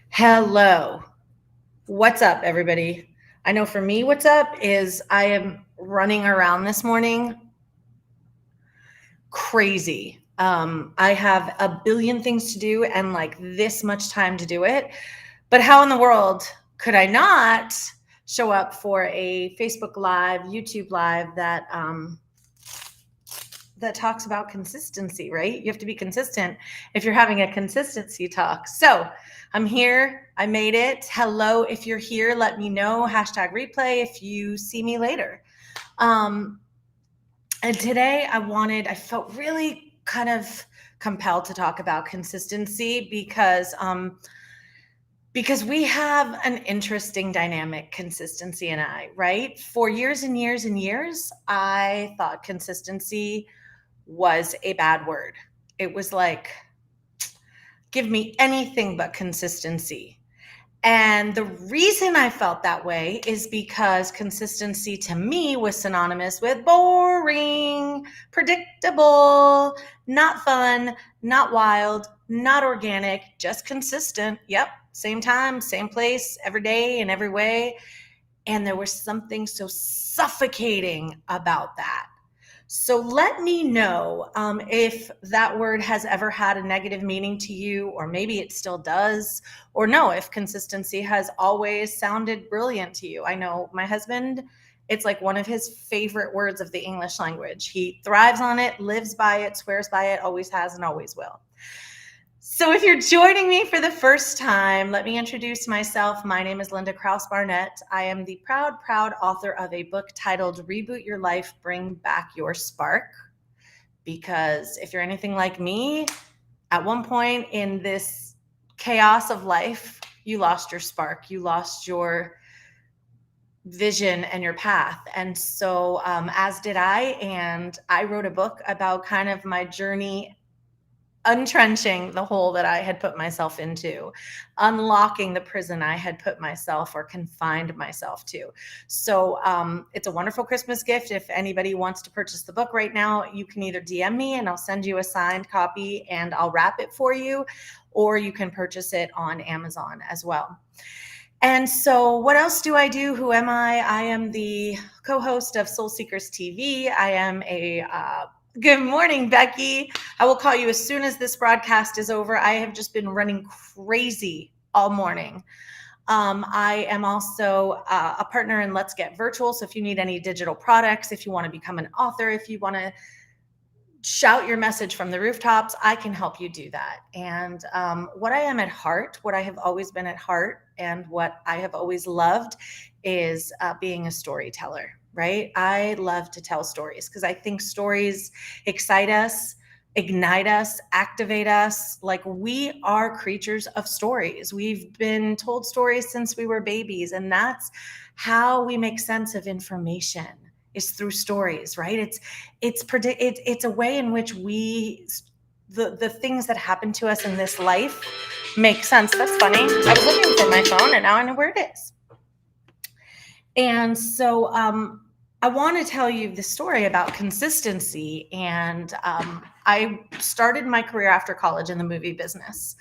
Hello. What's up, everybody? I know for me, what's up is I am running around this morning crazy. I have a billion things to do and like this much time to do it. But how in the world could I not show up for a Facebook Live, YouTube Live that talks about consistency, right? You have to be consistent if you're having a consistency talk. So I'm here. I made it. Hello. If you're here, let me know. Hashtag replay if you see me later. And today I felt really kind of compelled to talk about consistency because we have an interesting dynamic, consistency and I, right? For years and years and years, I thought consistency was a bad word. It was like, give me anything but consistency. And the reason I felt that way is because consistency to me was synonymous with boring, predictable, not fun, not wild, not organic, just consistent. Yep, same time, same place, every day in every way. And there was something so suffocating about that. So let me know if that word has ever had a negative meaning to you, or maybe it still does, or no, if consistency has always sounded brilliant to you. I know my husband, it's like one of his favorite words of the English language. He thrives on it, lives by it, swears by it, always has and always will. So if you're joining me for the first time, let me introduce myself. My name is Linda Krause Barnett. I am the proud author of a book titled Reboot Your Life, Bring Back Your Spark. Because if you're anything like me, at one point in this chaos of life, you lost your spark, you lost your vision and your path. And so as did I, and I wrote a book about kind of my journey untrenching the hole that I had put myself into, unlocking the prison I had put myself or confined myself to. So it's a wonderful Christmas gift. If anybody wants to purchase the book right now, you can either DM me and I'll send you a signed copy and I'll wrap it for you, or you can purchase it on Amazon as well. And so what else do I do? Who am I? I am the co-host of Soul Seekers TV. I am a good morning, Becky. I will call you as soon as this broadcast is over. I have just been running crazy all morning. I am also a partner in Let's Get Virtual. So if you need any digital products, if you want to become an author, if you want to shout your message from the rooftops, I can help you do that. And what I am at heart, what I have always been at heart, and what I have always loved is being a storyteller, right? I love to tell stories because I think stories excite us, ignite us, activate us. Like, we are creatures of stories. We've been told stories since we were babies, and that's how we make sense of information, is through stories, right? It's a way in which the things that happen to us in this life make sense. That's funny. I was looking for my phone and now I know where it is. And so I want to tell you the story about consistency. And I started my career after college in the movie business.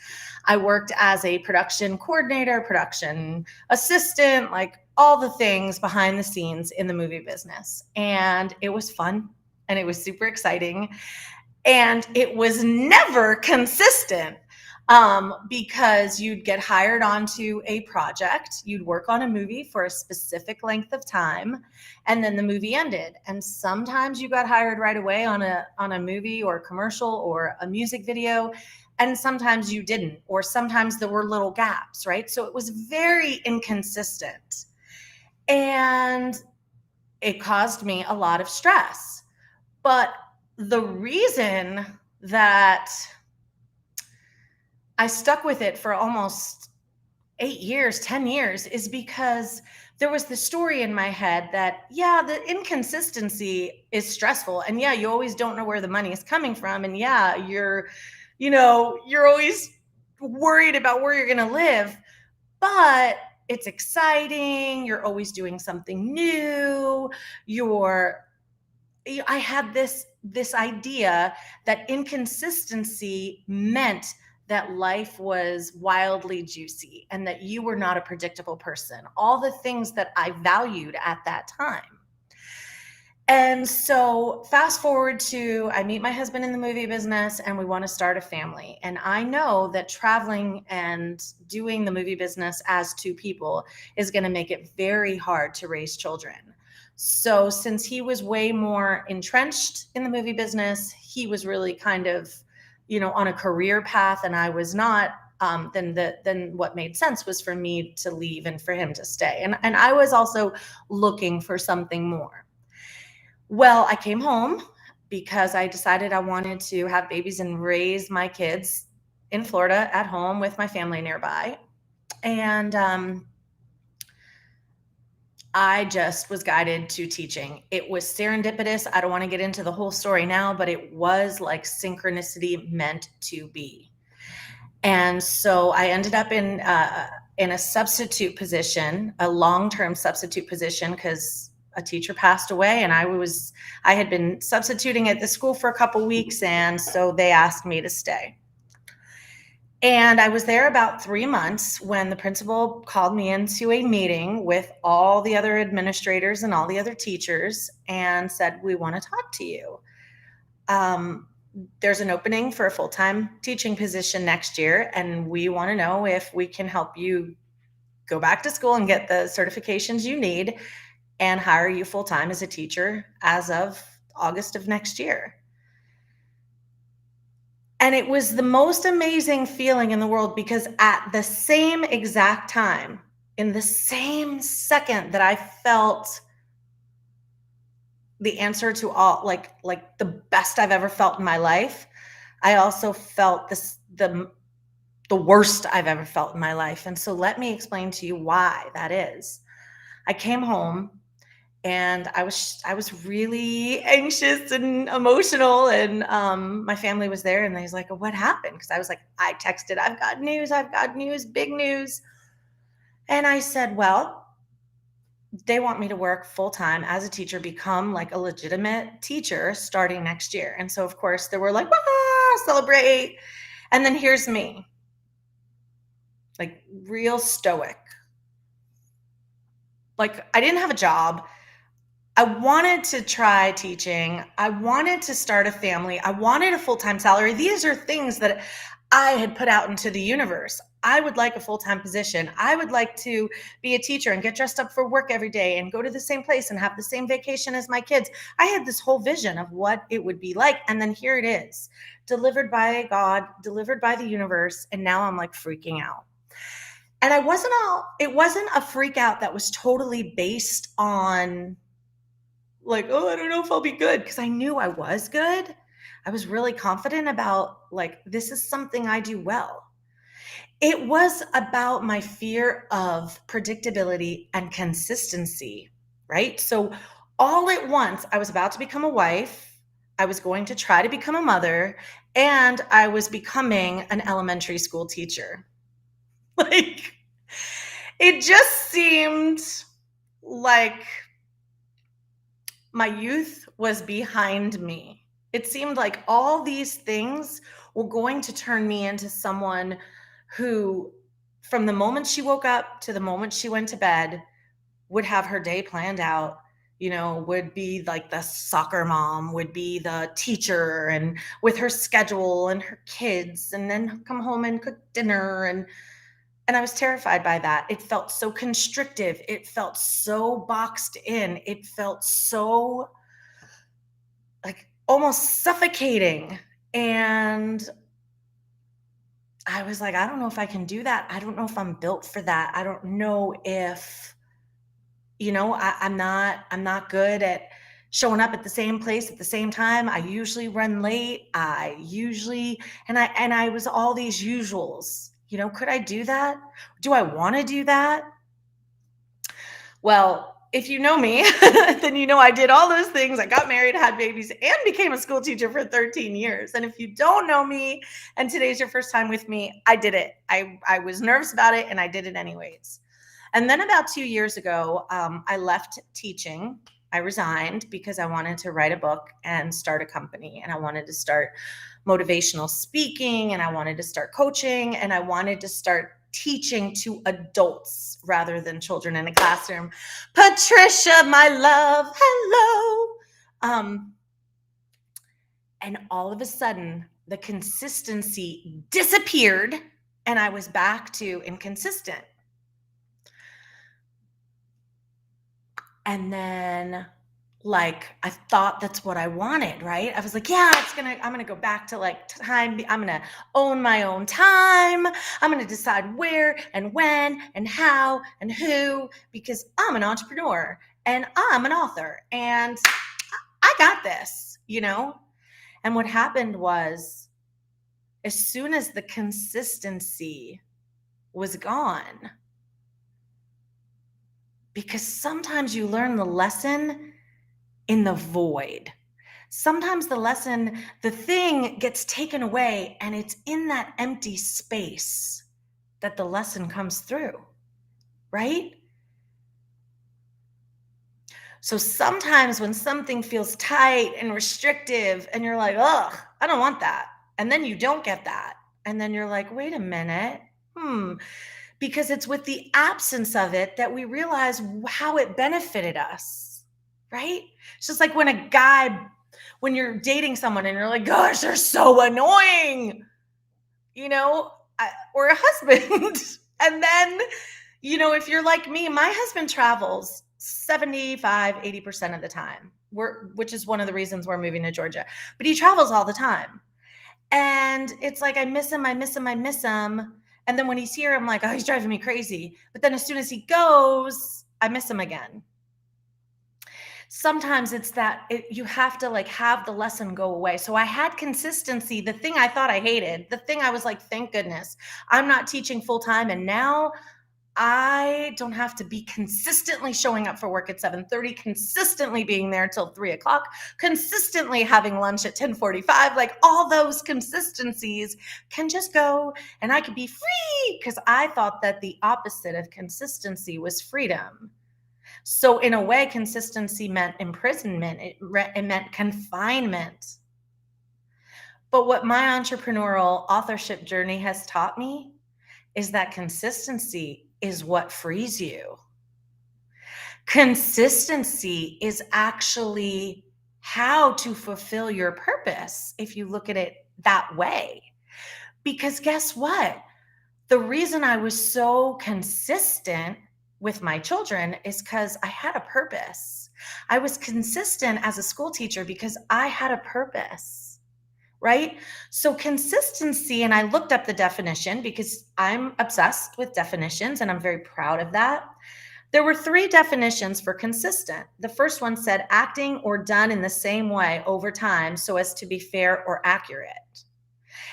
I worked as a production coordinator, production assistant, like all the things behind the scenes in the movie business. And it was fun and it was super exciting. And it was never consistent. Because you'd get hired onto a project, you'd work on a movie for a specific length of time, and then the movie ended. And sometimes you got hired right away on a movie or a commercial or a music video, and sometimes you didn't, or sometimes there were little gaps, right? So it was very inconsistent. And it caused me a lot of stress. But the reason that I stuck with it for almost 8 years, 10 years, is because there was this story in my head that, yeah, the inconsistency is stressful. And yeah, you always don't know where the money is coming from. And yeah, you're always worried about where you're going to live, but it's exciting. You're always doing something new. I had this idea that inconsistency meant that life was wildly juicy and that you were not a predictable person. All the things that I valued at that time. And so fast forward to I meet my husband in the movie business and we want to start a family. And I know that traveling and doing the movie business as two people is going to make it very hard to raise children. So since he was way more entrenched in the movie business, he was really kind of, on a career path and I was not. Then what made sense was for me to leave and for him to stay. And I was also looking for something more. Well, I came home because I decided I wanted to have babies and raise my kids in Florida at home with my family nearby. And I just was guided to teaching. It was serendipitous. I don't want to get into the whole story now, but it was like synchronicity meant to be. And so I ended up in a substitute position, a long-term substitute position, because a teacher passed away and I had been substituting at the school for a couple weeks, and so they asked me to stay. And I was there about 3 months when the principal called me into a meeting with all the other administrators and all the other teachers and said, "We want to talk to you. There's an opening for a full-time teaching position next year, and we want to know if we can help you go back to school and get the certifications you need and hire you full-time as a teacher as of August of next year." And it was the most amazing feeling in the world because at the same exact time, in the same second that I felt the answer to all, like the best I've ever felt in my life, I also felt the worst I've ever felt in my life. And so let me explain to you why that is. I came home and I was really anxious and emotional, and my family was there and they was like, "What happened?" Because I was like, I texted, I've got news, big news. And I said, "Well, they want me to work full time as a teacher, become like a legitimate teacher starting next year." And so of course they were like, celebrate. And then here's me, like real stoic. Like I didn't have a job. I wanted to try teaching. I wanted to start a family. I wanted a full-time salary. These are things that I had put out into the universe. I would like a full-time position. I would like to be a teacher and get dressed up for work every day and go to the same place and have the same vacation as my kids. I had this whole vision of what it would be like. And then here it is, delivered by God, delivered by the universe. And now I'm like freaking out. And it wasn't a freak out that was totally based on like, "Oh, I don't know if I'll be good," because I knew I was good. I was really confident about like, this is something I do well. It was about my fear of predictability and consistency, right? So all at once, I was about to become a wife. I was going to try to become a mother, and I was becoming an elementary school teacher. Like, it just seemed like my youth was behind me. It seemed like all these things were going to turn me into someone who, from the moment she woke up to the moment she went to bed, would have her day planned out, would be like the soccer mom, would be the teacher, and with her schedule and her kids, and then come home and cook dinner. And I was terrified by that. It felt so constrictive. It felt so boxed in. It felt so like almost suffocating. And I was like, I don't know if I can do that. I don't know if I'm built for that. I don't know if, I'm not good at showing up at the same place at the same time. I usually run late. And I was all these usuals. Could I do that? Do I want to do that? Well, if you know me, then I did all those things. I got married, had babies, and became a school teacher for 13 years. And if you don't know me and today's your first time with me, I did it. I was nervous about it and I did it anyways. And then about 2 years ago, I left teaching I resigned because I wanted to write a book and start a company, and I wanted to start motivational speaking, and I wanted to start coaching, and I wanted to start teaching to adults rather than children in a classroom. Patricia, my love, hello. And all of a sudden, the consistency disappeared, and I was back to inconsistent. And then like I thought that's what I wanted, right? I was like, yeah, I'm gonna go back to like time. I'm gonna own my own time. I'm gonna decide where and when and how and who, because I'm an entrepreneur and I'm an author and I got this, you know? And what happened was, as soon as the consistency was gone, because sometimes you learn the lesson in the void. Sometimes the thing gets taken away, and it's in that empty space that the lesson comes through, right? So sometimes when something feels tight and restrictive and you're like, ugh, I don't want that. And then you don't get that. And then you're like, wait a minute. Because it's with the absence of it that we realize how it benefited us, right? It's just like when you're dating someone and you're like, gosh, they're so annoying, or a husband. And then, if you're like me, my husband travels 75-80% of the time, which is one of the reasons we're moving to Georgia, but he travels all the time. And it's like, I miss him. And then when he's here, I'm like, oh, he's driving me crazy. But then as soon as he goes, I miss him again. Sometimes it's that you have to like have the lesson go away. So I had consistency, the thing I thought I hated, the thing I was like, thank goodness I'm not teaching full time. And now I don't have to be consistently showing up for work at 7:30, consistently being there till 3:00, consistently having lunch at 10:45. Like all those consistencies can just go, and I could be free, because I thought that the opposite of consistency was freedom. So in a way, consistency meant imprisonment. It meant confinement. But what my entrepreneurial authorship journey has taught me is that consistency is what frees you. Consistency is actually how to fulfill your purpose, if you look at it that way. Because guess what? The reason I was so consistent with my children is because I had a purpose. I was consistent as a school teacher because I had a purpose, right? So consistency, and I looked up the definition because I'm obsessed with definitions and I'm very proud of that. There were 3 definitions for consistent. The first one said acting or done in the same way over time so as to be fair or accurate.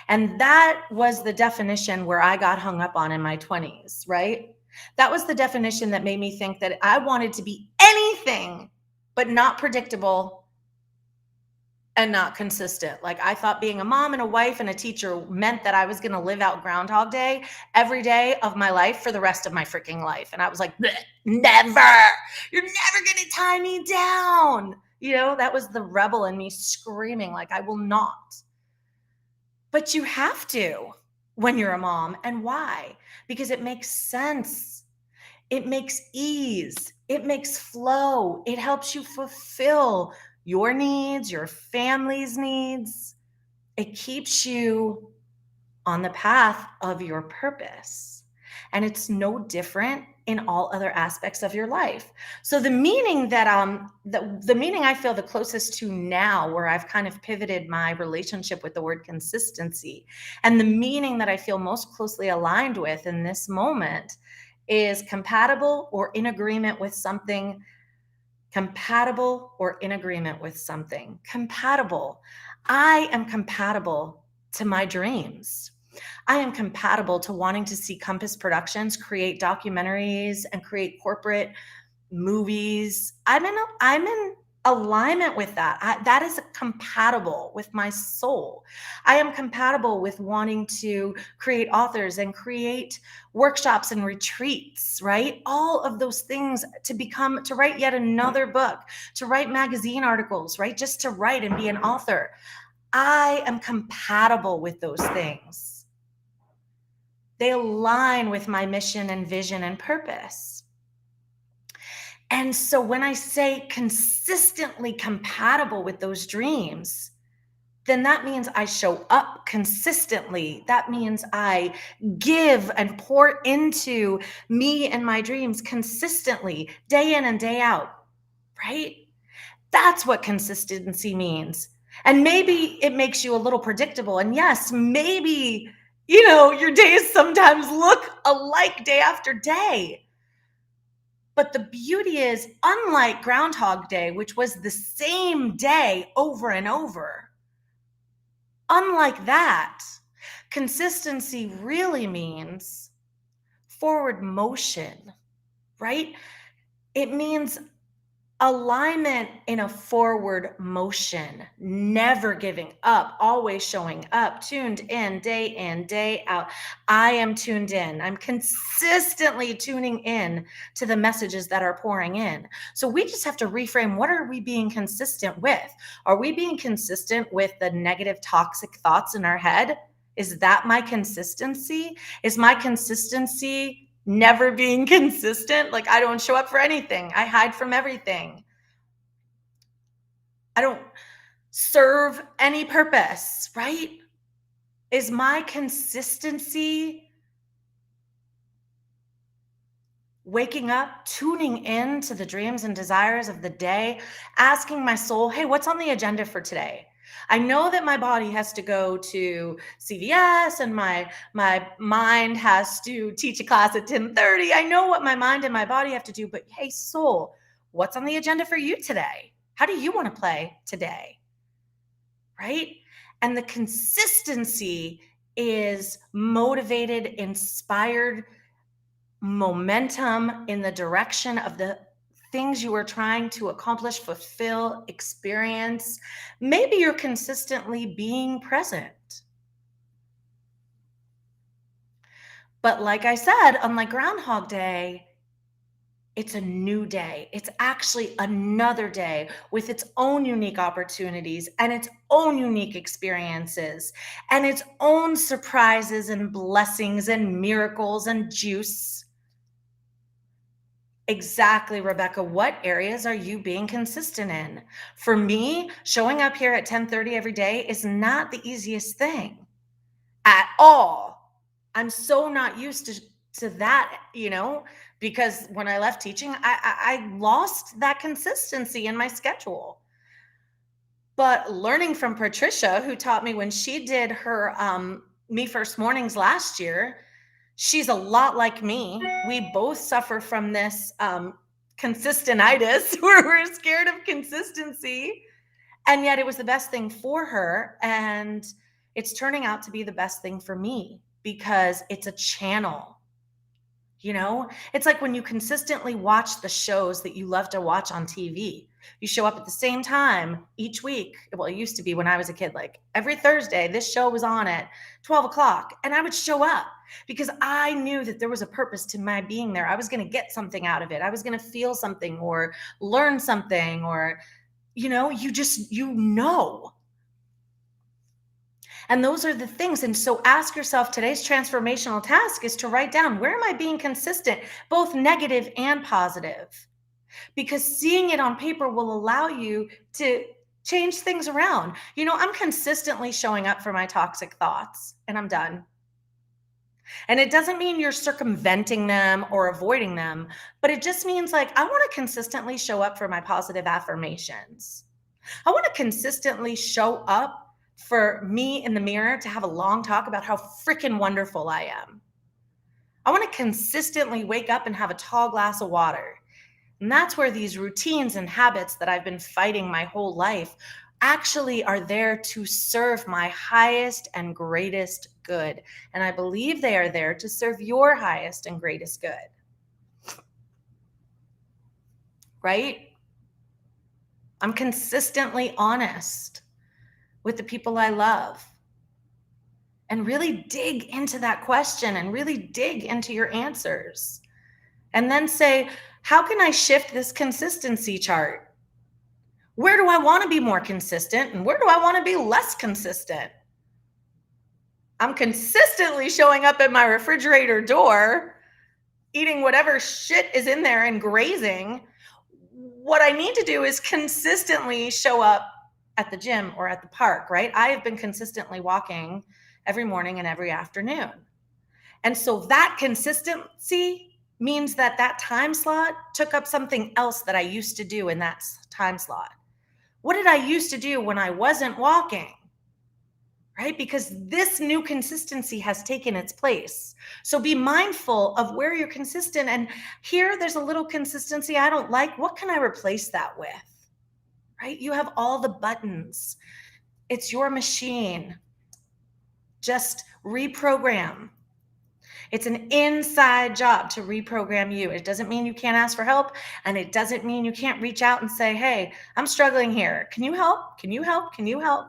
And that was the definition where I got hung up on in my 20s, right? That was the definition that made me think that I wanted to be anything but not predictable and not consistent. Like I thought being a mom and a wife and a teacher meant that I was going to live out Groundhog Day every day of my life for the rest of my freaking life. And I was like, never, you're never going to tie me down. That was the rebel in me screaming like, I will not. But you have to when you're a mom. And why? Because it makes sense. It makes ease. It makes flow. It helps you fulfill your needs, your family's needs. It keeps you on the path of your purpose. And it's no different in all other aspects of your life. So the meaning that the meaning I feel the closest to now, where I've kind of pivoted my relationship with the word consistency, and the meaning that I feel most closely aligned with in this moment is compatible or in agreement with something. Compatible or in agreement with something. Compatible. I am compatible to my dreams. I am compatible to wanting to see Compass Productions create documentaries and create corporate movies. I'm in alignment with that. That is compatible with my soul. I am compatible with wanting to create authors and create workshops and retreats, right? All of those things to write yet another book, to write magazine articles, right? Just to write and be an author. I am compatible with those things. They align with my mission and vision and purpose. And so when I say consistently compatible with those dreams, then that means I show up consistently. That means I give and pour into me and my dreams consistently, day in and day out, right? That's what consistency means. And maybe it makes you a little predictable. And yes, maybe, your days sometimes look alike day after day. But the beauty is, unlike Groundhog Day, which was the same day over and over, unlike that, consistency really means forward motion, right? It means alignment in a forward motion, never giving up, always showing up, tuned in, day out. I am tuned in. I'm consistently tuning in to the messages that are pouring in. So we just have to reframe, what are we being consistent with? Are we being consistent with the negative, toxic thoughts in our head? Is that my consistency? Is my consistency never being consistent? Like, I don't show up for anything. I hide from everything. I don't serve any purpose, right? Is my consistency waking up, tuning in to the dreams and desires of the day, asking my soul, hey, what's on the agenda for today? I know that my body has to go to CVS and my mind has to teach a class at 10:30. I know what my mind and my body have to do, but hey, soul, what's on the agenda for you today? How do you want to play today? Right? And the consistency is motivated, inspired momentum in the direction of the things you are trying to accomplish, fulfill, experience. Maybe you're consistently being present. But like I said, unlike Groundhog Day, it's a new day. It's actually another day with its own unique opportunities and its own unique experiences and its own surprises and blessings and miracles and juice. Exactly, Rebecca. What areas are you being consistent in? For me, showing up here at 10:30 every day is not the easiest thing at all. I'm so not used to that, because when I left teaching, I lost that consistency in my schedule. But learning from Patricia, who taught me when she did her Me First mornings last year, she's a lot like me. We both suffer from this consistentitis where we're scared of consistency. And yet it was the best thing for her. And it's turning out to be the best thing for me because it's a channel. It's like when you consistently watch the shows that you love to watch on TV. You show up at the same time each week. Well, it used to be when I was a kid, like every Thursday, this show was on at 12 o'clock, and I would show up because I knew that there was a purpose to my being there. I was going to get something out of it. I was going to feel something or learn something, or, you know. And those are the things. And so ask yourself, today's transformational task is to write down, where am I being consistent, both negative and positive? Because seeing it on paper will allow you to change things around. I'm consistently showing up for my toxic thoughts, and I'm done. And it doesn't mean you're circumventing them or avoiding them, but it just means, like, I want to consistently show up for my positive affirmations. I want to consistently show up for me in the mirror to have a long talk about how freaking wonderful I am. I want to consistently wake up and have a tall glass of water. And that's where these routines and habits that I've been fighting my whole life actually are there to serve my highest and greatest good. And I believe they are there to serve your highest and greatest good. Right? I'm consistently honest with the people I love. And really dig into that question and really dig into your answers. And then say, how can I shift this consistency chart? Where do I want to be more consistent and where do I want to be less consistent? I'm consistently showing up at my refrigerator door, eating whatever shit is in there and grazing. What I need to do is consistently show up at the gym or at the park, right? I have been consistently walking every morning and every afternoon. And so that consistency means that that time slot took up something else that I used to do in that time slot. What did I used to do when I wasn't walking? Right? Because this new consistency has taken its place. So be mindful of where you're consistent. And here, there's a little consistency I don't like. What can I replace that with? Right? You have all the buttons. It's your machine. Just reprogram. It's an inside job to reprogram you. It doesn't mean you can't ask for help. And it doesn't mean you can't reach out and say, hey, I'm struggling here. Can you help? Can you help? Can you help?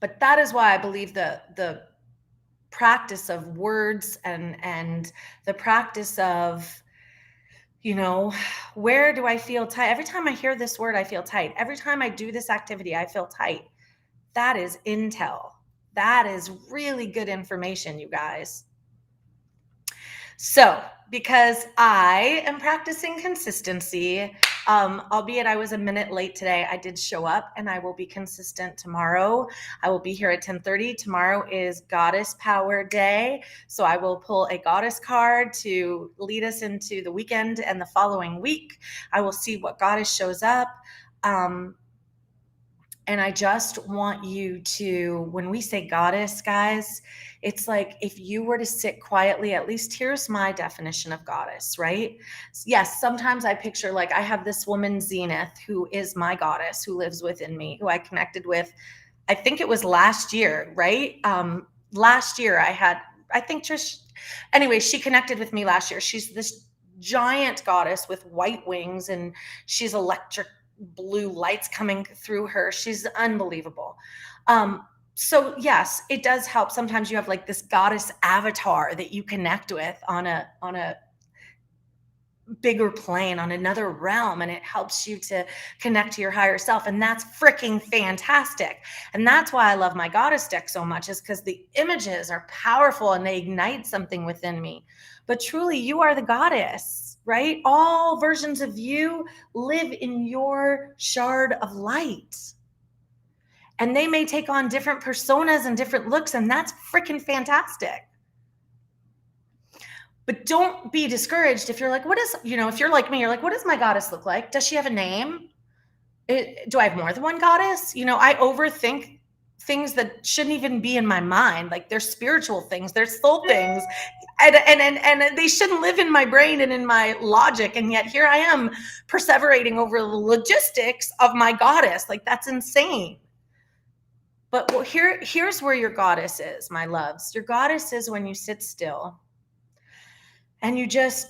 But that is why I believe the practice of words and the practice of, where do I feel tight? Every time I hear this word, I feel tight. Every time I do this activity, I feel tight. That is intel. That is really good information, you guys. So, because I am practicing consistency, albeit I was a minute late today, I did show up and I will be consistent tomorrow. I will be here at 10:30. Tomorrow is Goddess Power Day. So I will pull a goddess card to lead us into the weekend and the following week. I will see what goddess shows up. And I just want you to, when we say goddess, guys, it's like if you were to sit quietly, at least here's my definition of goddess, right? Yes, sometimes I picture like I have this woman, Zenith, who is my goddess, who lives within me, who I connected with, I think it was last year, right? Last year anyway, she connected with me last year. She's this giant goddess with white wings and she's electric blue lights coming through her. She's unbelievable. So yes, it does help. Sometimes you have like this goddess avatar that you connect with on a bigger plane, on another realm, and it helps you to connect to your higher self. And that's freaking fantastic. And that's why I love my goddess deck so much, is because the images are powerful and they ignite something within me. But truly, you are the goddess, right? All versions of you live in your shard of light. And they may take on different personas and different looks, and that's freaking fantastic. But don't be discouraged if you're like, if you're like me, you're like, what does my goddess look like? Does she have a name? Do I have more than one goddess? I overthink things that shouldn't even be in my mind. Like they're spiritual things, they're soul things. And they shouldn't live in my brain and in my logic. And yet here I am perseverating over the logistics of my goddess. Like that's insane. But here's where your goddess is, my loves. Your goddess is when you sit still and you just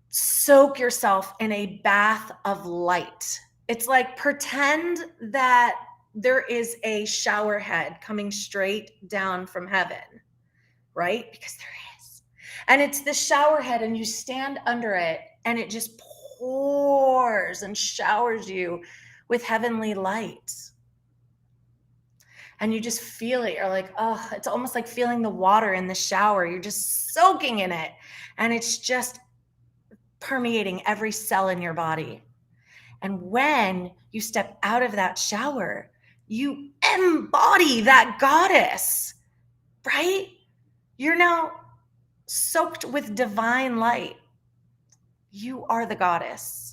soak yourself in a bath of light. It's like pretend that there is a shower head coming straight down from heaven, right? Because there is. And it's the shower head and you stand under it and it just pours and showers you with heavenly light. And you just feel it. You're like, oh, it's almost like feeling the water in the shower. You're just soaking in it. And it's just permeating every cell in your body. And when you step out of that shower, you embody that goddess, right? You're now soaked with divine light. You are the goddess.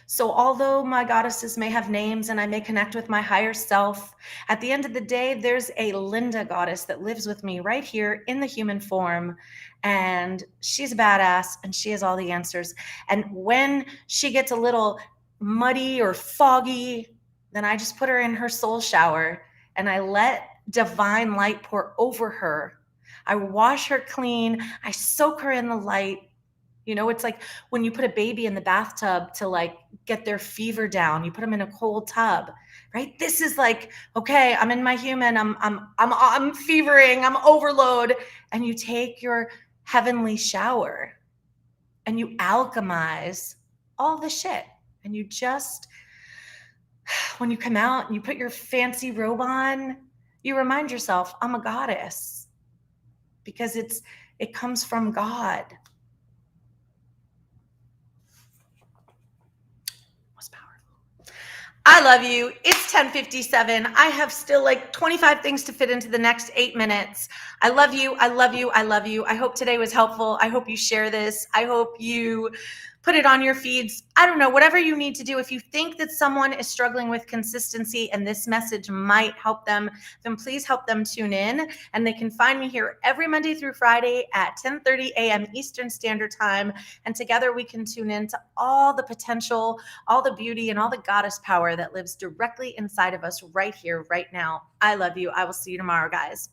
So although my goddesses may have names and I may connect with my higher self, at the end of the day, there's a Linda goddess that lives with me right here in the human form. And she's a badass and she has all the answers. And when she gets a little muddy or foggy, then I just put her in her soul shower and I let divine light pour over her. I wash her clean. I soak her in the light. It's like when you put a baby in the bathtub to like get their fever down, you put them in a cold tub, right? This is like, okay, I'm in my human, I'm fevering, I'm overload, and you take your heavenly shower and you alchemize all the shit. And you just, when you come out and you put your fancy robe on, you remind yourself, I'm a goddess, because it comes from God. Was powerful. I love you. It's 10:57. I have still like 25 things to fit into the next 8 minutes. I love you. I love you. I love you. I hope today was helpful. I hope you share this. I hope you put it on your feeds. I don't know, whatever you need to do. If you think that someone is struggling with consistency and this message might help them, then please help them tune in. And they can find me here every Monday through Friday at 10:30 a.m. Eastern Standard Time. And together we can tune into all the potential, all the beauty, and all the goddess power that lives directly inside of us right here, right now. I love you. I will see you tomorrow, guys.